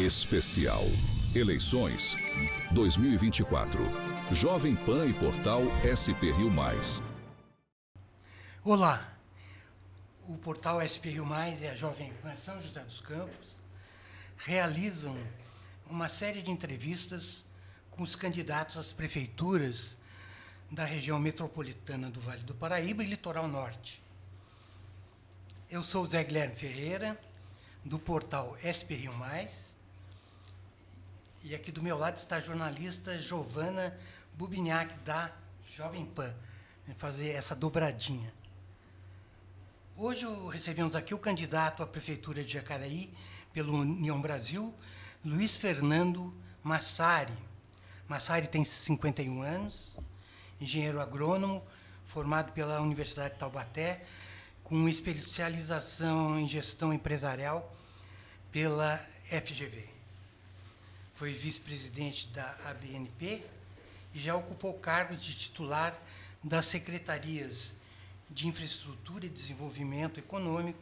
Especial Eleições 2024. Jovem Pan e Portal SP Rio Mais. Olá, o Portal SP Rio Mais e a Jovem Pan São José dos Campos realizam uma série de entrevistas com os candidatos às prefeituras da região metropolitana do Vale do Paraíba e Litoral Norte. Eu sou o Zé Guilherme Ferreira, do portal SP Rio Mais, e aqui do meu lado está a jornalista Giovana Bubignac, da Jovem Pan, fazer essa dobradinha. Hoje recebemos aqui o candidato à Prefeitura de Jacareí, pelo União Brasil, Luiz Fernando Massari. Massari tem 51 anos, engenheiro agrônomo, formado pela Universidade de Taubaté, com especialização em gestão empresarial pela FGV. Foi vice-presidente da ABNP e já ocupou cargos de titular das secretarias de Infraestrutura e Desenvolvimento Econômico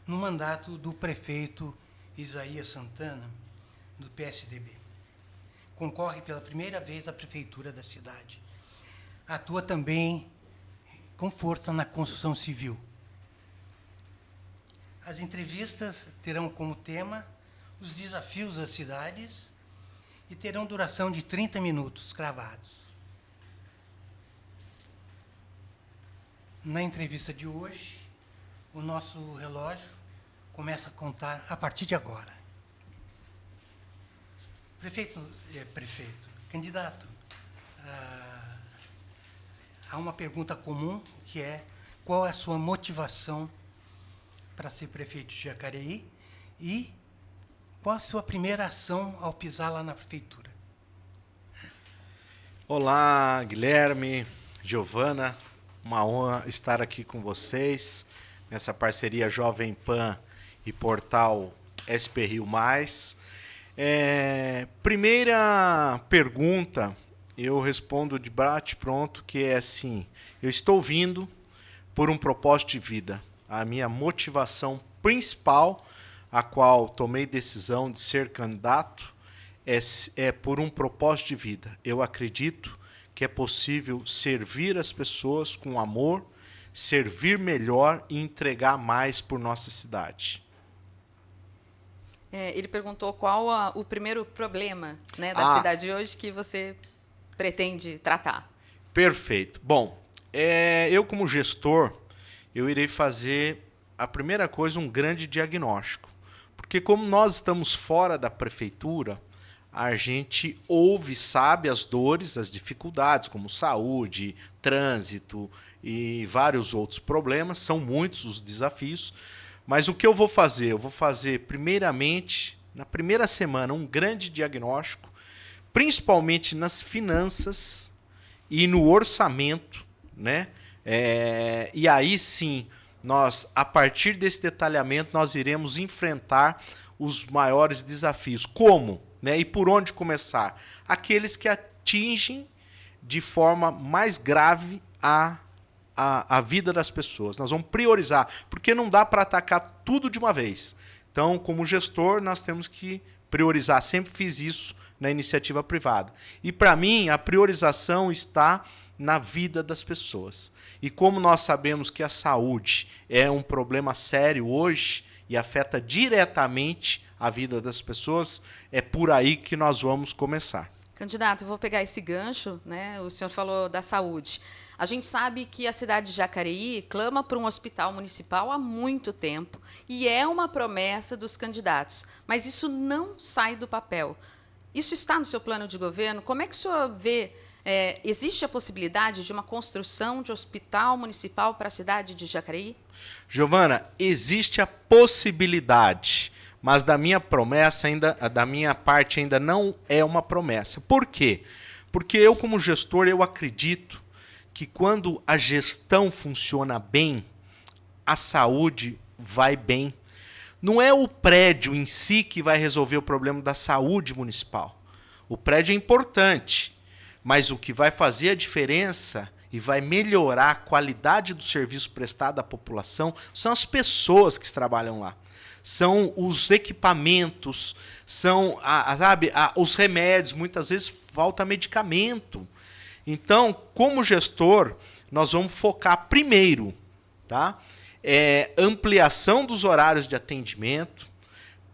no mandato do prefeito Isaías Santana, do PSDB. Concorre pela primeira vez à prefeitura da cidade. Atua também com força na construção civil. As entrevistas terão como tema os desafios das cidades e terão duração de 30 minutos cravados. Na entrevista de hoje, o nosso relógio começa a contar a partir de agora. Prefeito, candidato, há uma pergunta comum, que é: qual é a sua motivação para ser prefeito de Jacareí e qual a sua primeira ação ao pisar lá na prefeitura? Olá, Guilherme, Giovana, uma honra estar aqui com vocês nessa parceria Jovem Pan e Portal SP Rio Mais. Primeira pergunta, eu respondo de bate-pronto, que é assim: eu estou vindo por um propósito de vida. A minha motivação principal, a qual tomei decisão de ser candidato, é por um propósito de vida. Eu acredito que é possível servir as pessoas com amor, servir melhor e entregar mais por nossa cidade. Ele perguntou qual o primeiro problema, né, da cidade de hoje que você pretende tratar. Perfeito. Bom, eu como gestor, eu irei fazer, a primeira coisa, um grande diagnóstico. Porque como nós estamos fora da prefeitura, a gente ouve, sabe as dores, as dificuldades, como saúde, trânsito e vários outros problemas. São muitos os desafios. Mas o que eu vou fazer? Eu vou fazer, primeiramente, na primeira semana, um grande diagnóstico, principalmente nas finanças e no orçamento, né? E aí sim, a partir desse detalhamento, nós iremos enfrentar os maiores desafios. Como? Né? E por onde começar? Aqueles que atingem de forma mais grave a vida das pessoas. Nós vamos priorizar, porque não dá para atacar tudo de uma vez. Então, como gestor, nós temos que priorizar. Sempre fiz isso na iniciativa privada. E, para mim, a priorização está na vida das pessoas. E como nós sabemos que a saúde é um problema sério hoje e afeta diretamente a vida das pessoas, é por aí que nós vamos começar. Candidato, eu vou pegar esse gancho, né? O senhor falou da saúde. A gente sabe que a cidade de Jacareí clama por um hospital municipal há muito tempo e é uma promessa dos candidatos, mas isso não sai do papel. Isso está no seu plano de governo? Como é que o senhor vê? Existe a possibilidade de uma construção de hospital municipal para a cidade de Jacareí? Giovana, existe a possibilidade, mas da minha parte ainda não é uma promessa. Por quê? Porque eu, como gestor, eu acredito que quando a gestão funciona bem, a saúde vai bem. Não é o prédio em si que vai resolver o problema da saúde municipal. O prédio é importante, mas o que vai fazer a diferença e vai melhorar a qualidade do serviço prestado à população são as pessoas que trabalham lá. são os equipamentos, são os remédios, muitas vezes falta medicamento. Então, como gestor, nós vamos focar primeiro, tá? Ampliação dos horários de atendimento,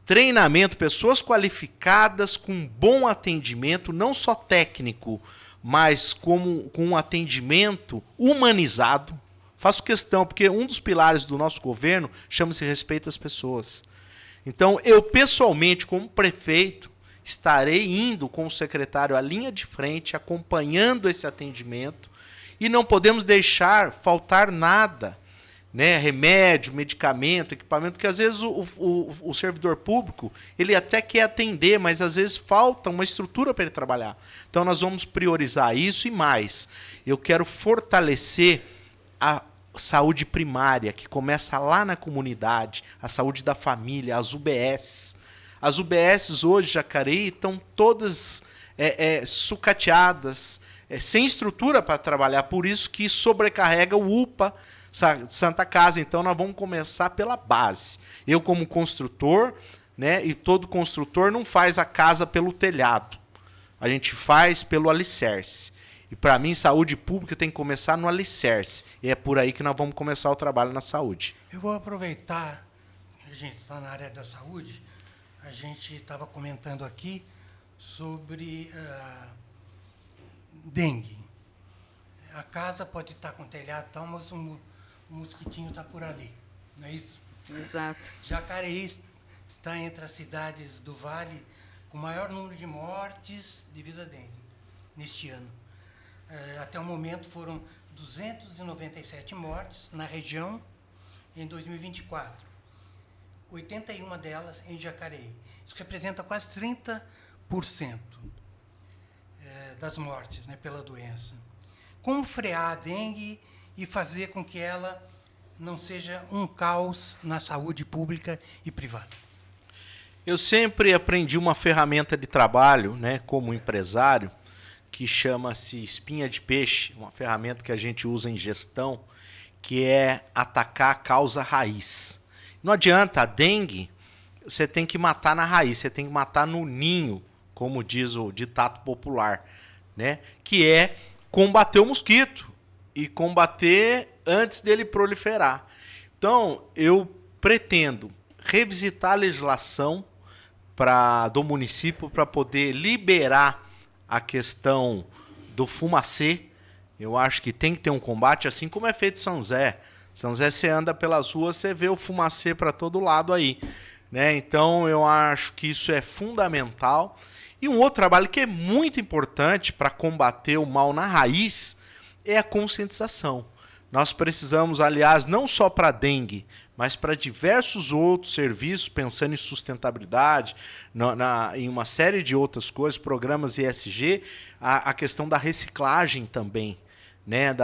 treinamento, pessoas qualificadas com bom atendimento, não só técnico, mas com um atendimento humanizado. Faço questão, porque um dos pilares do nosso governo chama-se respeito às pessoas. Então, eu pessoalmente, como prefeito, estarei indo com o secretário à linha de frente, acompanhando esse atendimento, e não podemos deixar faltar nada, né? Remédio, medicamento, equipamento, que às vezes o servidor público, ele até quer atender, mas às vezes falta uma estrutura para ele trabalhar. Então, nós vamos priorizar isso e mais. Eu quero fortalecer a saúde primária, que começa lá na comunidade, a saúde da família, as UBS. As UBS hoje, Jacareí, estão todas sucateadas, sem estrutura para trabalhar, por isso que sobrecarrega o UPA Santa Casa. Então, nós vamos começar pela base. Eu, como construtor, né, e todo construtor não faz a casa pelo telhado, a gente faz pelo alicerce. E para mim, saúde pública tem que começar no alicerce. E é por aí que nós vamos começar o trabalho na saúde. Eu vou aproveitar, a gente está na área da saúde, a gente estava comentando aqui sobre dengue. A casa pode estar com telhado e tal, mas o mosquitinho está por ali, não é isso? Exato. Jacareí está entre as cidades do Vale com o maior número de mortes devido à dengue neste ano. Até o momento foram 297 mortes na região em 2024. 81 delas em Jacareí. Isso representa quase 30% das mortes, né, pela doença. Como frear a dengue e fazer com que ela não seja um caos na saúde pública e privada? Eu sempre aprendi uma ferramenta de trabalho, né, como empresário, que chama-se espinha de peixe, uma ferramenta que a gente usa em gestão, que é atacar a causa raiz. Não adianta, a dengue, você tem que matar na raiz, você tem que matar no ninho, como diz o ditado popular, né? Que é combater o mosquito e combater antes dele proliferar. Então, eu pretendo revisitar a legislação do município para poder liberar a questão do fumacê. Eu acho que tem que ter um combate, assim como é feito em São José. São José, você anda pelas ruas, você vê o fumacê para todo lado aí, né? Então, eu acho que isso é fundamental. E um outro trabalho que é muito importante para combater o mal na raiz é a conscientização. Nós precisamos, aliás, não só para a dengue, mas para diversos outros serviços, pensando em sustentabilidade, em uma série de outras coisas, programas ESG, a questão da reciclagem também, né,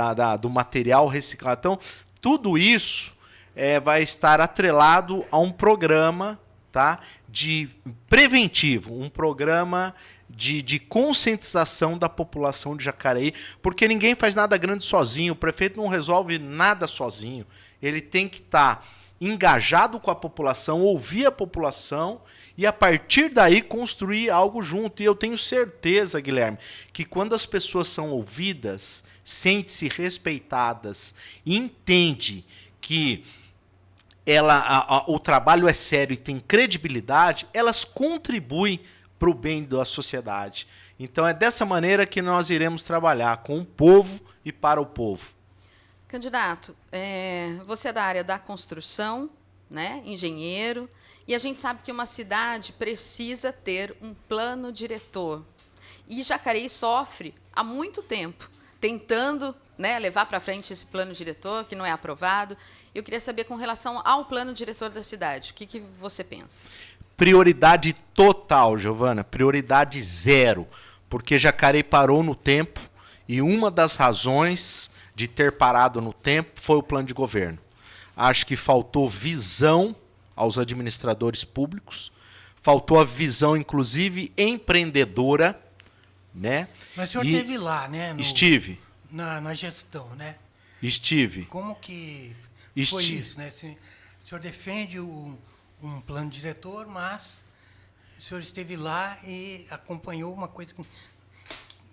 do material reciclado. Então, tudo isso vai estar atrelado a um programa, tá, de preventivo, um programa de conscientização da população de Jacareí, porque ninguém faz nada grande sozinho, o prefeito não resolve nada sozinho, ele tem que estar engajado com a população, ouvir a população e a partir daí construir algo junto. E eu tenho certeza, Guilherme, que quando as pessoas são ouvidas, sentem-se respeitadas, entendem que o trabalho é sério e tem credibilidade, elas contribuem para o bem da sociedade. Então é dessa maneira que nós iremos trabalhar, com o povo e para o povo. Candidato, você é da área da construção, né, engenheiro, e a gente sabe que uma cidade precisa ter um plano diretor. E Jacareí sofre há muito tempo, tentando, né, levar para frente esse plano diretor, que não é aprovado. Eu queria saber, com relação ao plano diretor da cidade, o que você pensa? Prioridade total, Giovana, prioridade zero, porque Jacareí parou no tempo e uma das razões de ter parado no tempo foi o plano de governo. Acho que faltou visão aos administradores públicos, faltou a visão, inclusive, empreendedora, né? Mas o senhor esteve lá, né? Estive. Na gestão, né? Estive. Como que foi isso, né? O senhor defende um um plano diretor, mas o senhor esteve lá e acompanhou uma coisa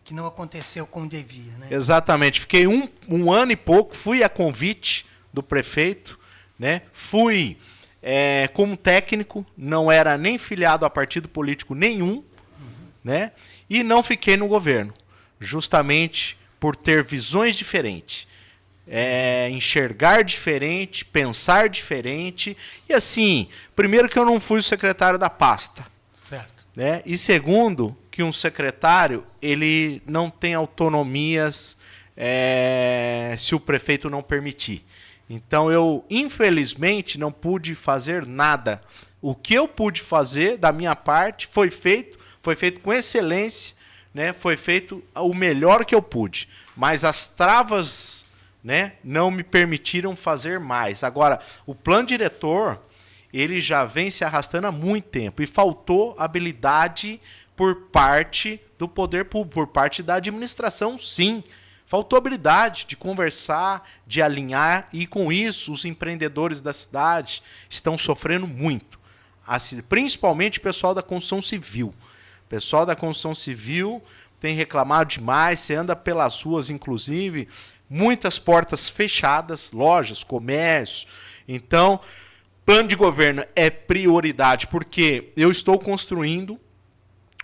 que não aconteceu como devia, né? Exatamente. Fiquei um ano e pouco, fui a convite do prefeito, né? Fui como técnico, não era nem filiado a partido político nenhum, né? E não fiquei no governo, justamente por ter visões diferentes. Enxergar diferente, pensar diferente. E assim, primeiro que eu não fui o secretário da pasta. Certo. Né? E segundo, que um secretário ele não tem autonomias se o prefeito não permitir. Então eu, infelizmente, não pude fazer nada. O que eu pude fazer da minha parte foi feito com excelência, né? Foi feito o melhor que eu pude. Mas as travas, né, não me permitiram fazer mais. Agora, o plano diretor, ele já vem se arrastando há muito tempo e faltou habilidade por parte do poder público, por parte da administração, sim. Faltou habilidade de conversar, de alinhar, e com isso os empreendedores da cidade estão sofrendo muito. Principalmente o pessoal da construção civil. O pessoal da construção civil tem reclamado demais, você anda pelas ruas, inclusive, muitas portas fechadas, lojas, comércio. Então, plano de governo é prioridade, porque eu estou construindo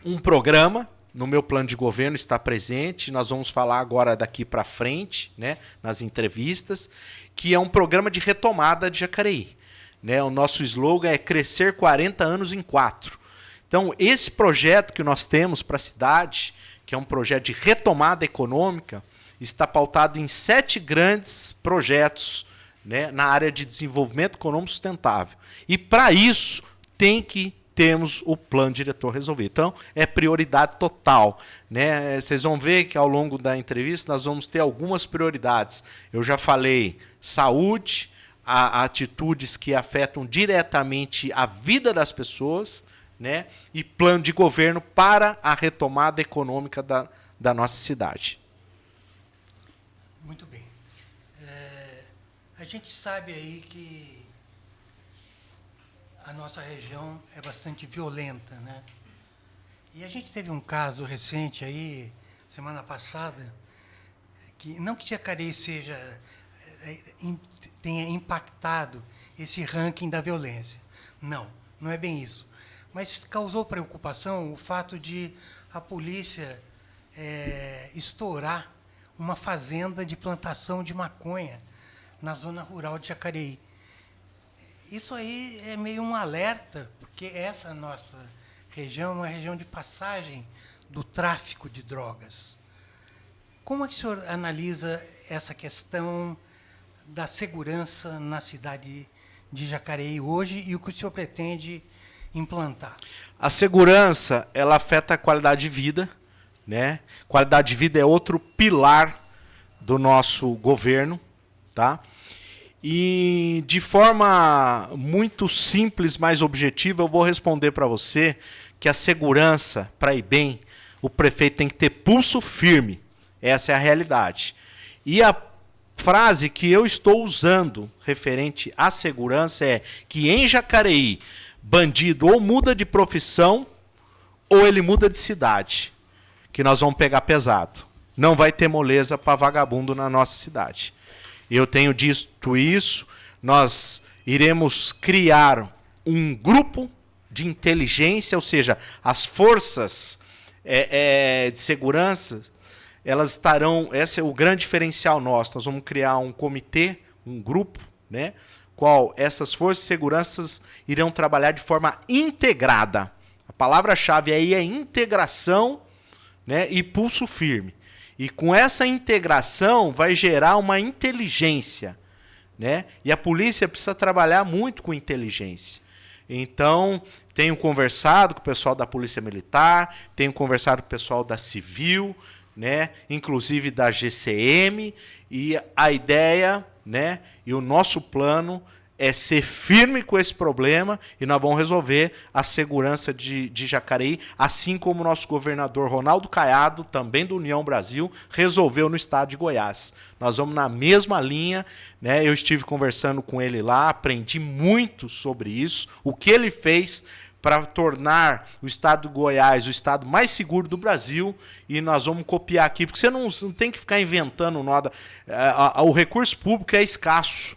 um programa, no meu plano de governo está presente, nós vamos falar agora daqui para frente, né, nas entrevistas, que é um programa de retomada de Jacareí. Né? O nosso slogan é crescer 40 anos em 4. Então, esse projeto que nós temos para a cidade, que é um projeto de retomada econômica, está pautado em 7 grandes projetos, né, na área de desenvolvimento econômico sustentável. E para isso temos o plano diretor resolvido. Então, é prioridade total. Né? Vocês vão ver que ao longo da entrevista nós vamos ter algumas prioridades. Eu já falei saúde, atitudes que afetam diretamente a vida das pessoas, né? E plano de governo para a retomada econômica da nossa cidade. Muito bem. A gente sabe aí que a nossa região é bastante violenta, né? E a gente teve um caso recente aí, semana passada, que não que Jacareí tenha impactado esse ranking da violência. Não é bem isso. Mas causou preocupação o fato de a polícia estourar uma fazenda de plantação de maconha na zona rural de Jacareí. Isso aí é meio um alerta, porque essa nossa região é uma região de passagem do tráfico de drogas. Como é que o senhor analisa essa questão da segurança na cidade de Jacareí hoje e o que o senhor pretende implantar? A segurança, ela afeta a qualidade de vida, né? Qualidade de vida é outro pilar do nosso governo, tá? E de forma muito simples, mais objetiva, eu vou responder para você que a segurança, para ir bem, o prefeito tem que ter pulso firme. Essa é a realidade. E a frase que eu estou usando referente à segurança é que em Jacareí, bandido ou muda de profissão ou ele muda de cidade, que nós vamos pegar pesado. Não vai ter moleza para vagabundo na nossa cidade. Eu tenho dito isso, nós iremos criar um grupo de inteligência, ou seja, as forças de segurança, elas estarão, esse é o grande diferencial nosso, nós vamos criar um comitê, um grupo, né, qual essas forças de segurança irão trabalhar de forma integrada. A palavra-chave aí é integração, né, e pulso firme. E com essa integração vai gerar uma inteligência, né? E a polícia precisa trabalhar muito com inteligência. Então, tenho conversado com o pessoal da Polícia Militar, tenho conversado com o pessoal da Civil, né? Inclusive da GCM, e a ideia, né, e o nosso plano é ser firme com esse problema e nós vamos resolver a segurança de Jacareí, assim como o nosso governador Ronaldo Caiado, também do União Brasil, resolveu no estado de Goiás. Nós vamos na mesma linha, né? Eu estive conversando com ele lá, aprendi muito sobre isso, o que ele fez para tornar o estado de Goiás o estado mais seguro do Brasil, e nós vamos copiar aqui, porque você não tem que ficar inventando nada. O recurso público é escasso.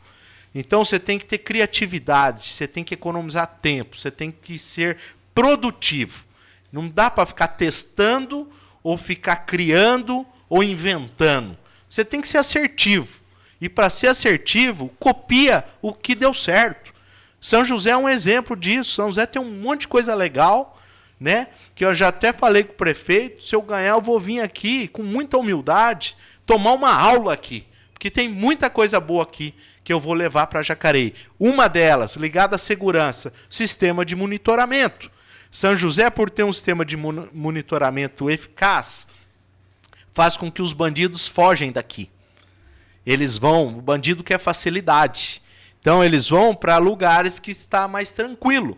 Então você tem que ter criatividade, você tem que economizar tempo, você tem que ser produtivo. Não dá para ficar testando, ou ficar criando, ou inventando. Você tem que ser assertivo. E para ser assertivo, copia o que deu certo. São José é um exemplo disso. São José tem um monte de coisa legal, né? Que eu já até falei com o prefeito, se eu ganhar eu vou vir aqui com muita humildade, tomar uma aula aqui. Porque tem muita coisa boa aqui que eu vou levar para Jacareí. Uma delas, ligada à segurança, sistema de monitoramento. São José, por ter um sistema de monitoramento eficaz, faz com que os bandidos fogem daqui. Eles vão, o bandido quer facilidade. Então eles vão para lugares que está mais tranquilo,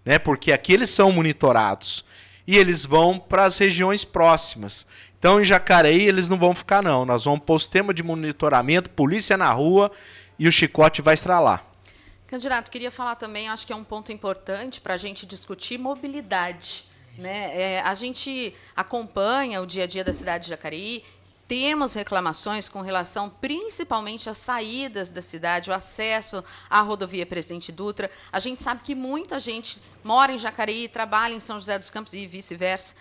né? Porque aqui eles são monitorados. E eles vão para as regiões próximas. Então em Jacareí eles não vão ficar não. Nós vamos pôr o sistema de monitoramento, polícia na rua, e o chicote vai estralar. Candidato, queria falar também, acho que é um ponto importante para a gente discutir mobilidade, né? A gente acompanha o dia a dia da cidade de Jacareí, temos reclamações com relação principalmente às saídas da cidade, o acesso à rodovia Presidente Dutra. A gente sabe que muita gente mora em Jacareí, trabalha em São José dos Campos e vice-versa.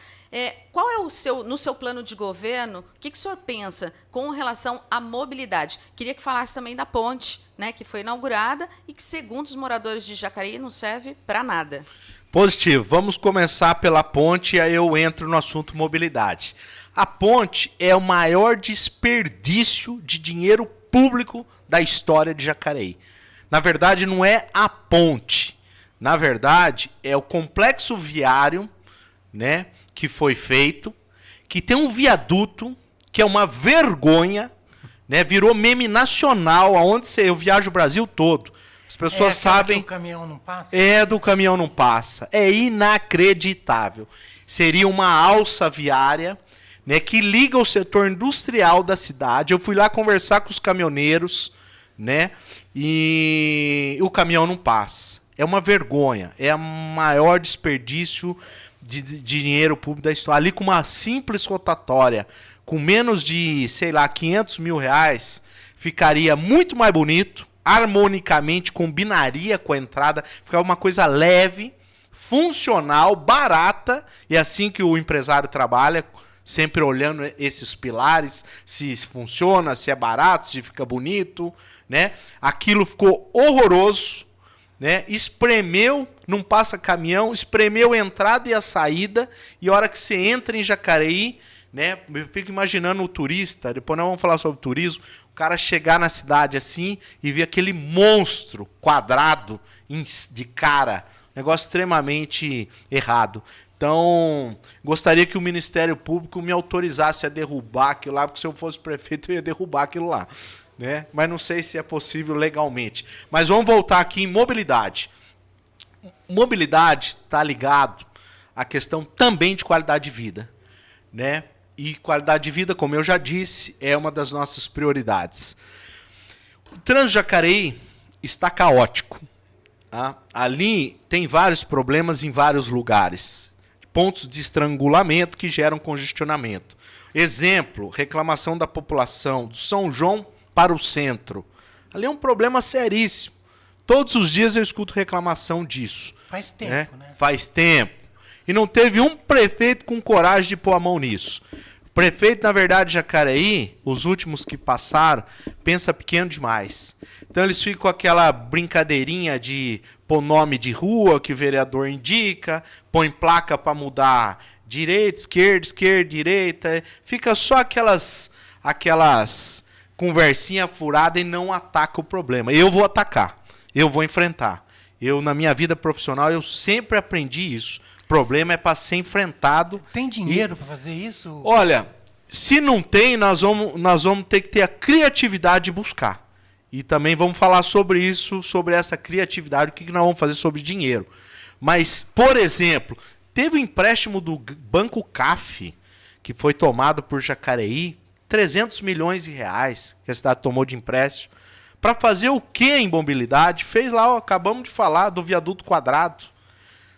Qual é no seu plano de governo, o que o senhor pensa com relação à mobilidade? Queria que falasse também da ponte, né, que foi inaugurada e que, segundo os moradores de Jacareí, não serve para nada. Positivo. Vamos começar pela ponte e aí eu entro no assunto mobilidade. A ponte é o maior desperdício de dinheiro público da história de Jacareí. Na verdade, não é a ponte. Na verdade, é o complexo viário, né, que foi feito, que tem um viaduto que é uma vergonha, né, virou meme nacional, aonde eu viajo o Brasil todo. As pessoas sabem. Do caminhão não passa? Do caminhão não passa. É inacreditável. Seria uma alça viária, né, que liga o setor industrial da cidade. Eu fui lá conversar com os caminhoneiros, né, e o caminhão não passa. É uma vergonha. É o maior desperdício de dinheiro público da história. Ali com uma simples rotatória, com menos de, sei lá, 500 mil reais, ficaria muito mais bonito, harmonicamente, combinaria com a entrada, ficava uma coisa leve, funcional, barata, e assim que o empresário trabalha, sempre olhando esses pilares, se funciona, se é barato, se fica bonito, né? Aquilo ficou horroroso, né? Espremeu, não passa caminhão, espremeu a entrada e a saída, e a hora que você entra em Jacareí, né? Eu fico imaginando o turista, depois nós vamos falar sobre turismo, o cara chegar na cidade assim e ver aquele monstro quadrado de cara, negócio extremamente errado. Então, gostaria que o Ministério Público me autorizasse a derrubar aquilo lá, porque se eu fosse prefeito eu ia derrubar aquilo lá, né? Mas não sei se é possível legalmente. Mas vamos voltar aqui em mobilidade. Mobilidade está ligado à questão também de qualidade de vida, né? E qualidade de vida, como eu já disse, é uma das nossas prioridades. O trânsito de Jacareí está caótico. Tá? Ali tem vários problemas em vários lugares. Pontos de estrangulamento que geram congestionamento. Exemplo, reclamação da população do São João para o centro. Ali é um problema seríssimo. Todos os dias eu escuto reclamação disso. Faz tempo, né? Faz tempo. E não teve um prefeito com coragem de pôr a mão nisso. O prefeito, na verdade, de Jacareí, os últimos que passaram, pensa pequeno demais. Então eles ficam com aquela brincadeirinha de pôr nome de rua que o vereador indica, põe placa para mudar direita, esquerda, direita. Fica só aquelas conversinha furada e não ataca o problema. Eu vou atacar, eu vou enfrentar. Na minha vida profissional, eu sempre aprendi isso. O problema é para ser enfrentado. Tem dinheiro para fazer isso? Olha, se não tem, nós vamos ter que ter a criatividade de buscar. E também vamos falar sobre isso, sobre essa criatividade, o que nós vamos fazer sobre dinheiro. Mas, por exemplo, teve um empréstimo do Banco CAF, que foi tomado por Jacareí, 300 milhões de reais que a cidade tomou de empréstimo. Para fazer o que em mobilidade? Fez lá, acabamos de falar, do viaduto quadrado.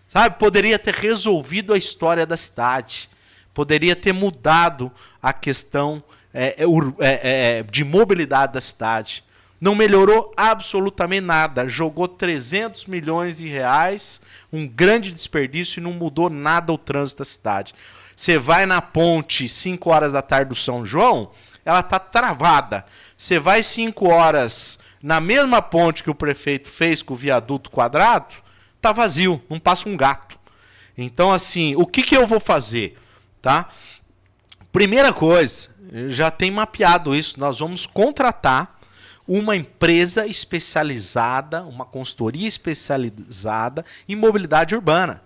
Sabe? Poderia ter resolvido a história da cidade. Poderia ter mudado a questão de mobilidade da cidade. Não melhorou absolutamente nada. Jogou 300 milhões de reais, um grande desperdício, e não mudou nada o trânsito da cidade. Você vai na ponte 5 horas da tarde do São João, ela está travada. Você vai 5 horas na mesma ponte que o prefeito fez com o viaduto quadrado, está vazio, não passa um gato. Então, assim, o que eu vou fazer? Tá? Primeira coisa, já tem mapeado isso, nós vamos contratar uma empresa especializada, uma consultoria especializada em mobilidade urbana.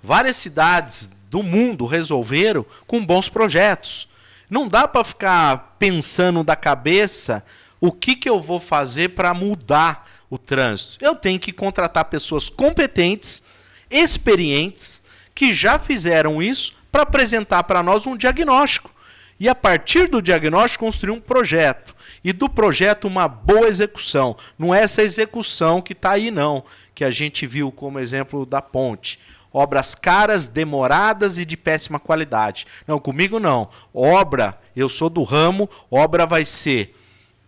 Várias cidades do mundo resolveram com bons projetos. Não dá para ficar pensando da cabeça o que eu vou fazer para mudar o trânsito. Eu tenho que contratar pessoas competentes, experientes, que já fizeram isso para apresentar para nós um diagnóstico. E a partir do diagnóstico construir um projeto. E do projeto uma boa execução. Não é essa execução que está aí não, que a gente viu como exemplo da ponte. Obras caras, demoradas e de péssima qualidade. Não, comigo não. Obra, eu sou do ramo, obra vai ser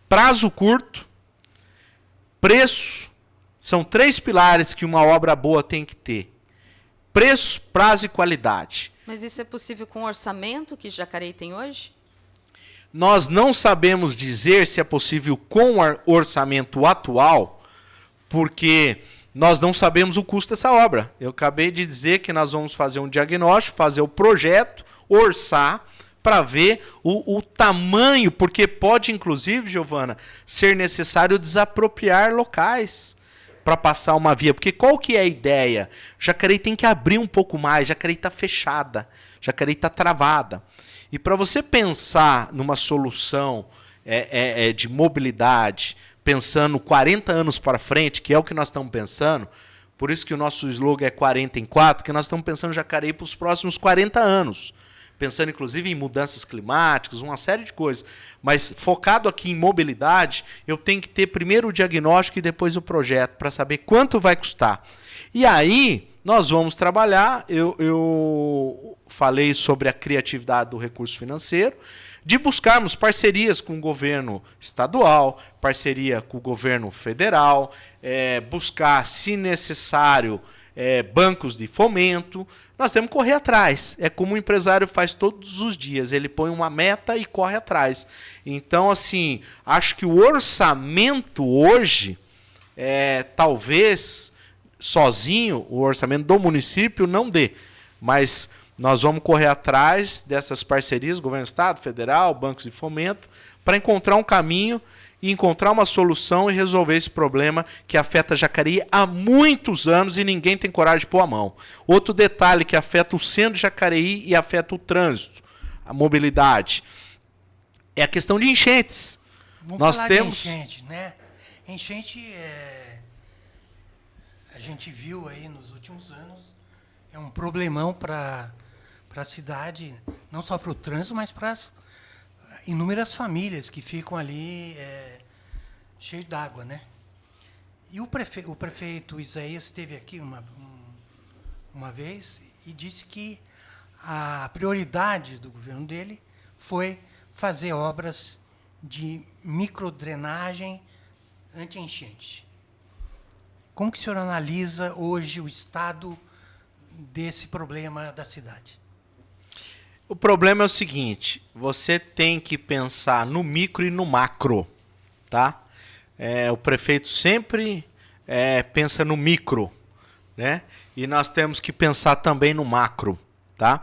prazo curto, preço, são 3 pilares que uma obra boa tem que ter. Preço, prazo e qualidade. Mas isso é possível com o orçamento que Jacareí tem hoje? Nós não sabemos dizer se é possível com o orçamento atual, porque nós não sabemos o custo dessa obra. Eu acabei de dizer que nós vamos fazer um diagnóstico, fazer o projeto, orçar, para ver o tamanho, porque pode, inclusive, Giovana, ser necessário desapropriar locais para passar uma via. Porque qual que é a ideia? Jacareí tem que abrir um pouco mais, Jacareí está fechada, Jacareí está travada. E para você pensar numa solução de mobilidade, pensando 40 anos para frente, que é o que nós estamos pensando, por isso que o nosso slogan é 40 em 4, que nós estamos pensando em Jacareí para os próximos 40 anos. Pensando, inclusive, em mudanças climáticas, uma série de coisas. Mas, focado aqui em mobilidade, eu tenho que ter primeiro o diagnóstico e depois o projeto, para saber quanto vai custar. E aí, nós vamos trabalhar, eu falei sobre a criatividade do recurso financeiro, de buscarmos parcerias com o governo estadual, parceria com o governo federal, buscar, se necessário, bancos de fomento. Nós temos que correr atrás. É como o empresário faz todos os dias. Ele põe uma meta e corre atrás. Então, assim, acho que o orçamento hoje, talvez sozinho, o orçamento do município não dê. Mas nós vamos correr atrás dessas parcerias, governo do estado, federal, bancos de fomento, para encontrar um caminho e encontrar uma solução e resolver esse problema que afeta Jacareí há muitos anos e ninguém tem coragem de pôr a mão. Outro detalhe que afeta o centro de Jacareí e afeta o trânsito, a mobilidade, é a questão de enchentes. Vamos falar de enchente, né? Enchente, a gente viu aí nos últimos anos, é um problemão para a cidade, não só para o trânsito, mas para as inúmeras famílias que ficam ali cheias d'água, né? E o prefeito Isaías esteve aqui uma vez e disse que a prioridade do governo dele foi fazer obras de microdrenagem anti-enchente. Como que o senhor analisa hoje o estado desse problema da cidade? O problema é o seguinte, você tem que pensar no micro e no macro, tá? O prefeito sempre pensa no micro, né? E nós temos que pensar também no macro, tá?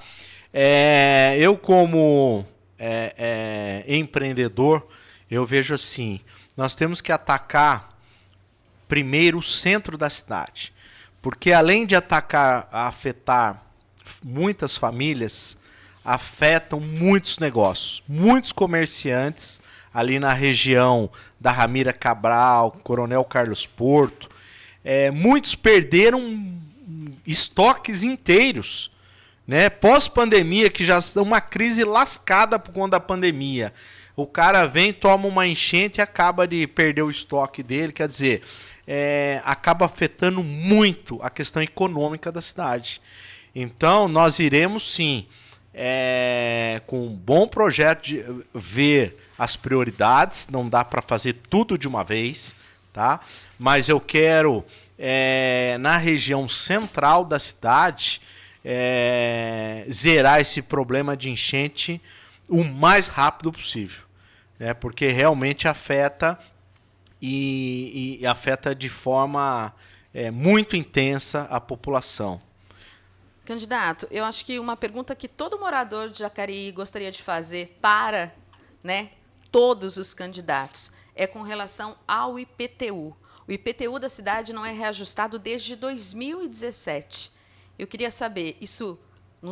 Eu como empreendedor, eu vejo assim, nós temos que atacar primeiro o centro da cidade, porque além de afetar muitas famílias, afetam muitos negócios, muitos comerciantes ali na região da Ramira Cabral, Coronel Carlos Porto. Muitos perderam estoques inteiros, né? Pós-pandemia, que já é uma crise lascada por conta da pandemia. O cara vem, toma uma enchente e acaba de perder o estoque dele. Quer dizer, acaba afetando muito a questão econômica da cidade. Então, nós iremos sim, com um bom projeto, de ver as prioridades. Não dá para fazer tudo de uma vez, tá? Mas eu quero, na região central da cidade, zerar esse problema de enchente o mais rápido possível, né? Porque realmente afeta e afeta de forma muito intensa a população. Candidato, eu acho que uma pergunta que todo morador de Jacareí gostaria de fazer para, né, todos os candidatos é com relação ao IPTU. O IPTU da cidade não é reajustado desde 2017. Eu queria saber, isso,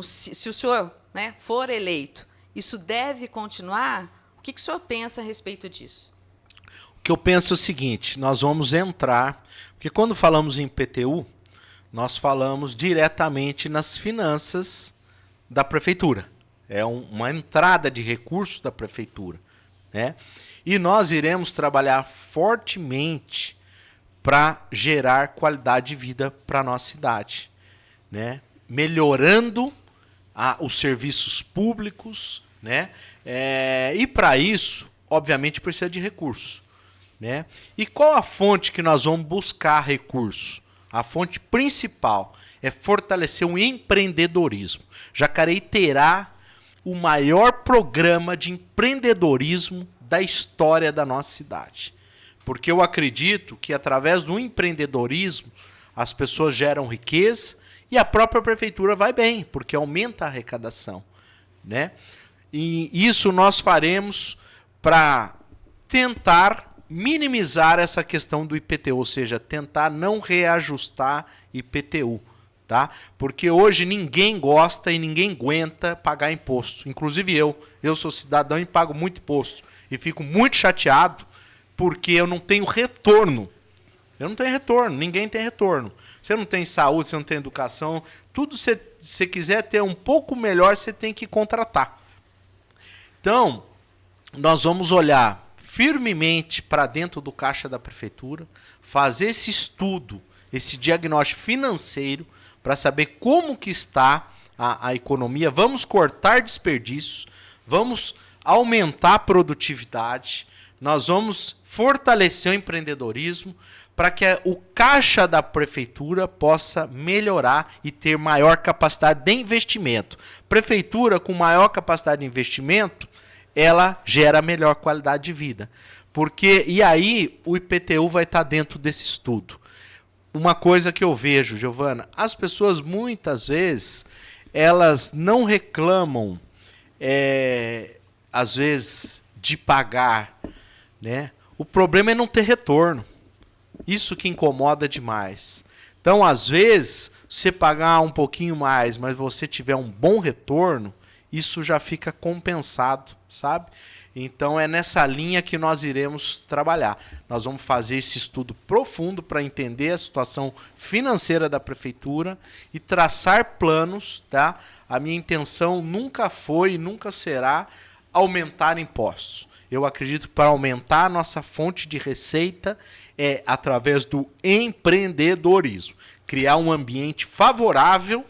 se o senhor, né, for eleito, isso deve continuar? O que o senhor pensa a respeito disso? O que eu penso é o seguinte, nós vamos entrar, porque quando falamos em IPTU, nós falamos diretamente nas finanças da prefeitura. É uma entrada de recursos da prefeitura, né? E nós iremos trabalhar fortemente para gerar qualidade de vida para a nossa cidade, né? Melhorando os serviços públicos, né? E para isso, obviamente, precisa de recursos, né? E qual a fonte que nós vamos buscar recursos? A fonte principal é fortalecer o empreendedorismo. Jacareí terá o maior programa de empreendedorismo da história da nossa cidade. Porque eu acredito que através do empreendedorismo as pessoas geram riqueza e a própria prefeitura vai bem, porque aumenta a arrecadação, né? E isso nós faremos para tentar minimizar essa questão do IPTU, ou seja, tentar não reajustar IPTU, tá? Porque hoje ninguém gosta e ninguém aguenta pagar imposto. Inclusive eu sou cidadão e pago muito imposto e fico muito chateado porque eu não tenho retorno. Eu não tenho retorno, ninguém tem retorno. Você não tem saúde, você não tem educação, tudo se você quiser ter um pouco melhor, você tem que contratar. Então, nós vamos olhar firmemente para dentro do caixa da prefeitura, fazer esse estudo, esse diagnóstico financeiro para saber como que está a economia. Vamos cortar desperdícios, vamos aumentar a produtividade, nós vamos fortalecer o empreendedorismo para que o caixa da prefeitura possa melhorar e ter maior capacidade de investimento. Prefeitura com maior capacidade de investimento, ela gera melhor qualidade de vida. E aí o IPTU vai estar dentro desse estudo. Uma coisa que eu vejo, Giovana, as pessoas muitas vezes, elas não reclamam, às vezes, de pagar, né? O problema é não ter retorno. Isso que incomoda demais. Então, às vezes, você pagar um pouquinho mais, mas você tiver um bom retorno, isso já fica compensado, sabe? Então é nessa linha que nós iremos trabalhar. Nós vamos fazer esse estudo profundo para entender a situação financeira da prefeitura e traçar planos, tá? A minha intenção nunca foi e nunca será aumentar impostos. Eu acredito que para aumentar a nossa fonte de receita é através do empreendedorismo. Criar um ambiente favorável,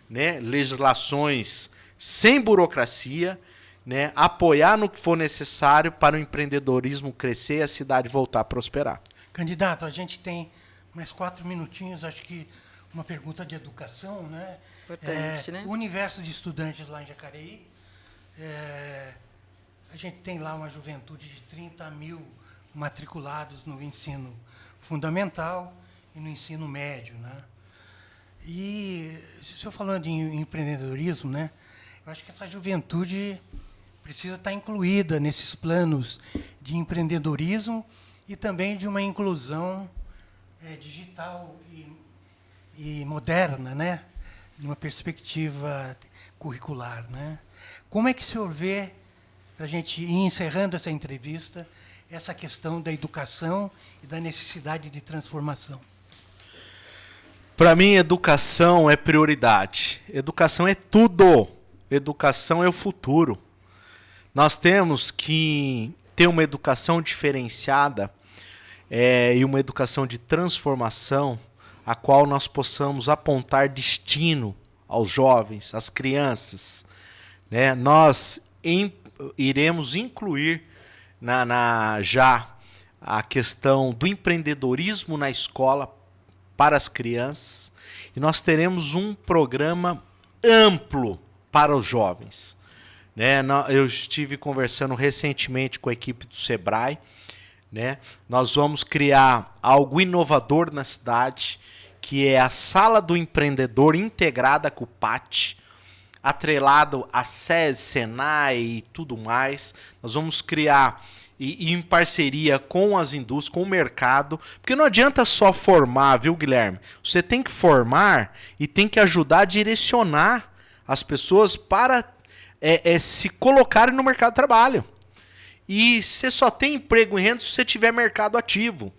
né? Legislações sem burocracia, né? Apoiar no que for necessário para o empreendedorismo crescer e a cidade voltar a prosperar. Candidato, a gente tem mais 4 minutinhos, acho que uma pergunta de educação, né? Importante, né? O universo de estudantes lá em Jacareí, a gente tem lá uma juventude de 30 mil matriculados no ensino fundamental e no ensino médio, né? E, se o senhor falando em empreendedorismo, né? Eu acho que essa juventude precisa estar incluída nesses planos de empreendedorismo e também de uma inclusão digital e moderna, né? De uma perspectiva curricular, né? Como é que o senhor vê para a gente ir encerrando essa entrevista, essa questão da educação e da necessidade de transformação. Para mim, educação é prioridade. Educação é tudo. Educação é o futuro. Nós temos que ter uma educação diferenciada e uma educação de transformação, a qual nós possamos apontar destino aos jovens, às crianças. Né? Nós iremos incluir já a questão do empreendedorismo na escola para as crianças, e nós teremos um programa amplo para os jovens. Né? Eu estive conversando recentemente com a equipe do Sebrae. Né? Nós vamos criar algo inovador na cidade, que é a Sala do Empreendedor integrada com o PAT, atrelado a SES, Senai e tudo mais. Nós vamos criar e em parceria com as indústrias, com o mercado, porque não adianta só formar, viu, Guilherme? Você tem que formar e tem que ajudar a direcionar as pessoas para se colocarem no mercado de trabalho. E você só tem emprego e renda se você tiver mercado ativo.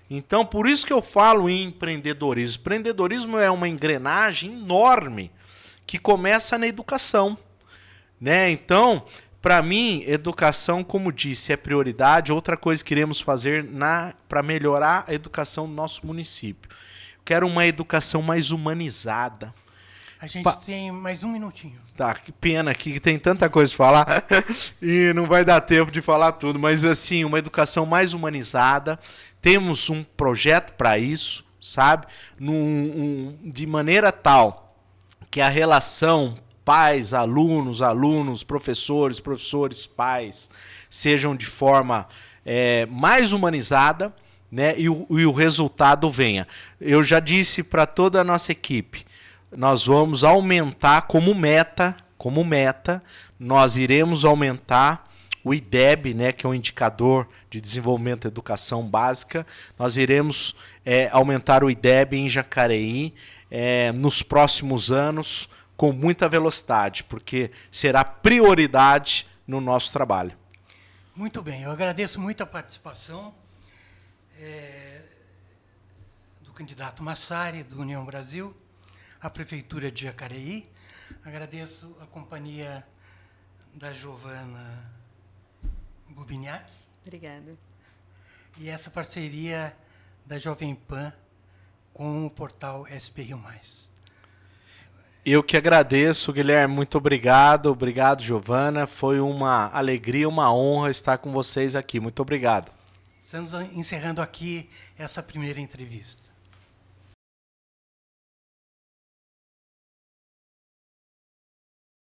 Então, por isso que eu falo em empreendedorismo. Empreendedorismo é uma engrenagem enorme que começa na educação. Né? Então, para mim, educação, como disse, é prioridade. Outra coisa que queremos fazer para melhorar a educação do nosso município. Eu quero uma educação mais humanizada. A gente tem mais um minutinho. Tá, que pena que tem tanta coisa para falar e não vai dar tempo de falar tudo. Mas, assim, uma educação mais humanizada. Temos um projeto para isso, sabe? De maneira tal que a relação pais, alunos, professores, pais, sejam de forma mais humanizada, né? E o resultado venha. Eu já disse para toda a nossa equipe, nós vamos aumentar como meta, nós iremos aumentar o IDEB, né, que é um indicador de desenvolvimento da educação básica. Nós iremos aumentar o IDEB em Jacareí nos próximos anos com muita velocidade, porque será prioridade no nosso trabalho. Muito bem, eu agradeço muito a participação do candidato Massari, do União Brasil, à Prefeitura de Jacareí. Agradeço a companhia da Giovana Bubiniak. Obrigada. E essa parceria da Jovem Pan com o portal SP Rio Mais. Eu que agradeço, Guilherme, muito obrigado. Obrigado, Giovana. Foi uma alegria, uma honra estar com vocês aqui. Muito obrigado. Estamos encerrando aqui essa primeira entrevista.